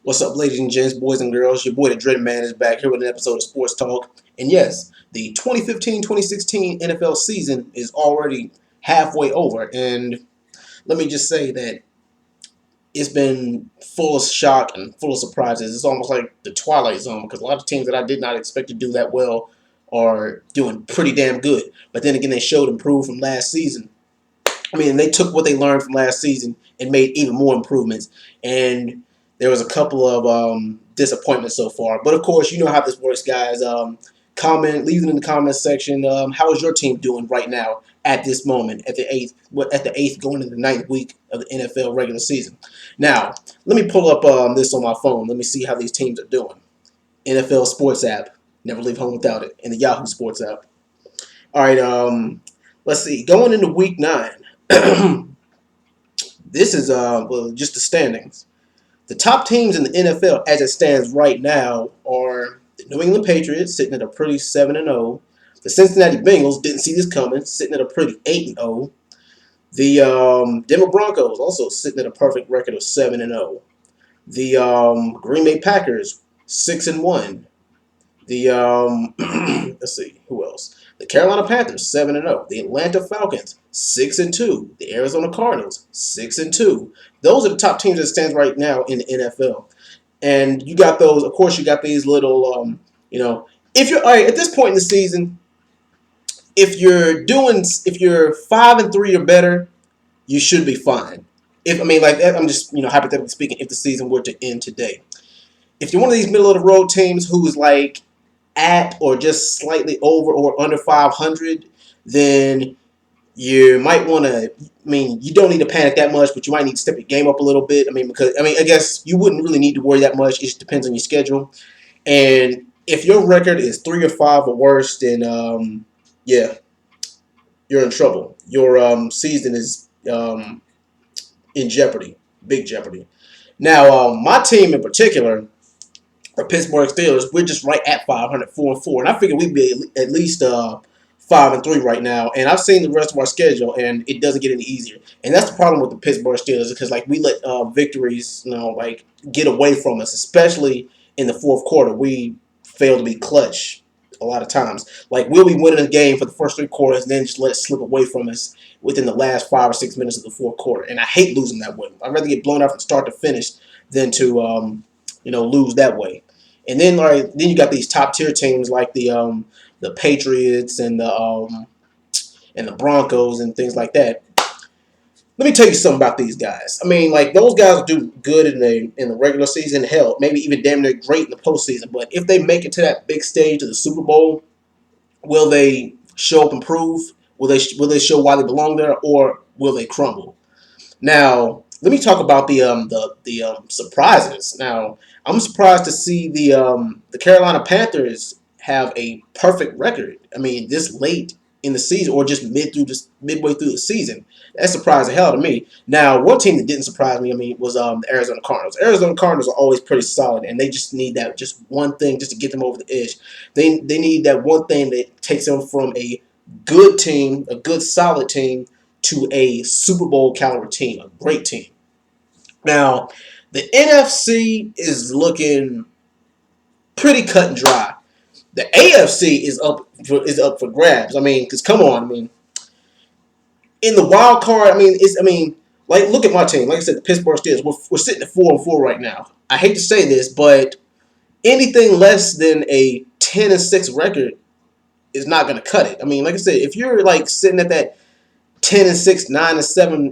What's up, ladies and gents, boys and girls? Your boy, TheDreadMan, is back here with an episode of Sports Talk. And yes, the 2015-2016 NFL season is already halfway over. And let me just say that it's been full of shock and full of surprises. It's almost like the Twilight Zone because a lot of teams that I did not expect to do that well are doing pretty damn good. But then again, they showed improved from last season. I mean, they took what they learned from last season and made even more improvements. And there was a couple of disappointments so far. But of course, you know how this works, guys. Leave it in the comment section. How is your team doing right now at this moment, at the eighth, going into the ninth week of the NFL regular season? Now, let me pull up this on my phone. Let me see how these teams are doing. NFL Sports app. Never leave home without it. And the Yahoo Sports app. All right. Let's see. Going into week 9. This is just the standings. The top teams in the NFL as it stands right now are the New England Patriots sitting at a pretty 7-0. The Cincinnati Bengals didn't see this coming, sitting at a pretty 8-0. The Denver Broncos also sitting at a perfect record of 7-0. The Green Bay Packers 6-1. The let's see who else. The Carolina Panthers 7-0. The Atlanta Falcons 6-2. The Arizona Cardinals 6-2. Those are the top teams that stands right now in the NFL. And you got those. Of course, you got these little. If you're all right at this point in the season, if you're 5-3 or better, you should be fine. I'm just hypothetically speaking, if the season were to end today, if you're one of these middle of the road teams who is like at or just slightly over or under 500, then you might want to. You don't need to panic that much, but you might need to step your game up a little bit. I guess you wouldn't really need to worry that much. It just depends on your schedule. And if your record is 3 or 5 or worse, then yeah, you're in trouble. Your season is in jeopardy, big jeopardy. Now, my team in particular, the Pittsburgh Steelers, we're just right at 500, 4-4, and I figure we'd be at least 5-3 right now. And I've seen the rest of our schedule, and it doesn't get any easier. And that's the problem with the Pittsburgh Steelers, because we let victories, get away from us, especially in the fourth quarter. We fail to be clutch a lot of times. We'll be winning a game for the first 3 quarters, and then just let it slip away from us within the last 5 or 6 minutes of the fourth quarter. And I hate losing that way. I'd rather get blown out from start to finish than to lose that way. And then then you got these top tier teams like the Patriots and the Broncos and things like that. Let me tell you something about these guys. Those guys do good in the regular season. Hell, maybe even damn near great in the postseason. But if they make it to that big stage of the Super Bowl, will they show up and prove? Will they show why they belong there, or will they crumble? Now, let me talk about the surprises. Now, I'm surprised to see the Carolina Panthers have a perfect record. This late in the season, or just midway through the season, that surprised the hell out of me. Now, one team that didn't surprise me, was the Arizona Cardinals. Arizona Cardinals are always pretty solid, and they just need that just one thing just to get them over the edge. They need that one thing that takes them from a good team, a good solid team, to a Super Bowl caliber team, a great team. Now, the NFC is looking pretty cut and dry. The AFC is up for grabs. Because come on, in the wild card, look at my team. Like I said, the Pittsburgh Steelers. We're sitting at 4-4 right now. I hate to say this, but anything less than a 10-6 record is not going to cut it. Like I said, if you're sitting at that 10-6, 9-7,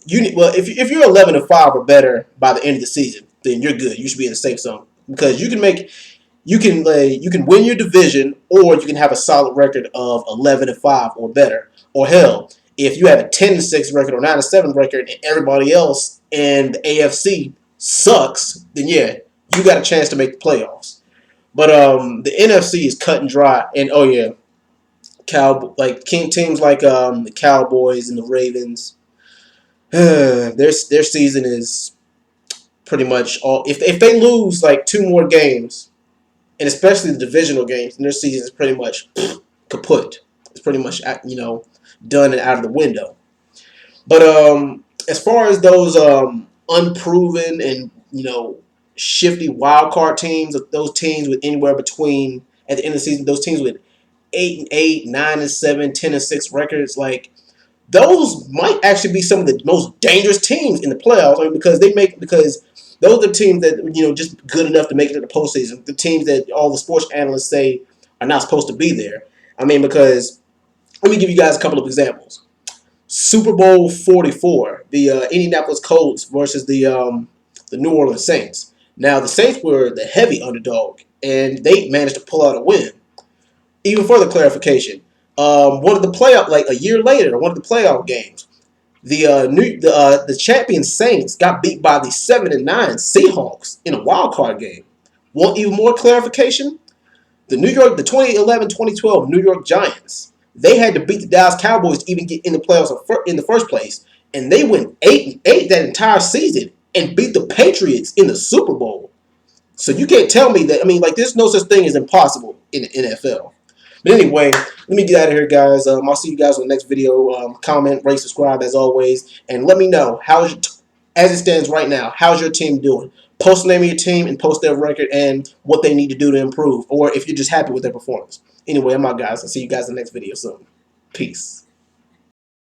if you're 11-5 or better by the end of the season, then you're good. You should be in the safe zone because you can win your division, or you can have a solid record of 11-5 or better. Or hell, if you have a 10-6 record or 9-7 record, and everybody else in the AFC sucks, then yeah, you got a chance to make the playoffs. But the NFC is cut and dry, and oh yeah. Teams like the Cowboys and the Ravens, their season is pretty much all. If they lose 2 more games, and especially the divisional games, then their season is pretty much kaput. It's pretty much done and out of the window. But as far as those unproven and shifty wild card teams, those teams with anywhere between at the end of the season, those teams with 8-8, 9-7, 10-6 records, like those might actually be some of the most dangerous teams in the playoffs. I mean, because those are the teams that just good enough to make it to the postseason. The teams that all the sports analysts say are not supposed to be there. I mean, because let me give you guys a couple of examples. Super Bowl 44, the Indianapolis Colts versus the New Orleans Saints. Now the Saints were the heavy underdog, and they managed to pull out a win. Even further clarification, one of the playoff like a year later, one of the playoff games, the champion Saints got beat by the 7-9 Seahawks in a wild card game. Want even more clarification? The 2011-2012 New York Giants, they had to beat the Dallas Cowboys to even get in the playoffs in the first place, and they went 8-8 that entire season and beat the Patriots in the Super Bowl. So you can't tell me that. I mean, like, there's no such thing as impossible in the NFL. But anyway, let me get out of here, guys. I'll see you guys on the next video. Comment, rate, subscribe as always, and let me know as it stands right now, how's your team doing? Post the name of your team and post their record and what they need to do to improve, or if you're just happy with their performance. Anyway, I'm out, guys. I'll see you guys in the next video soon. Peace.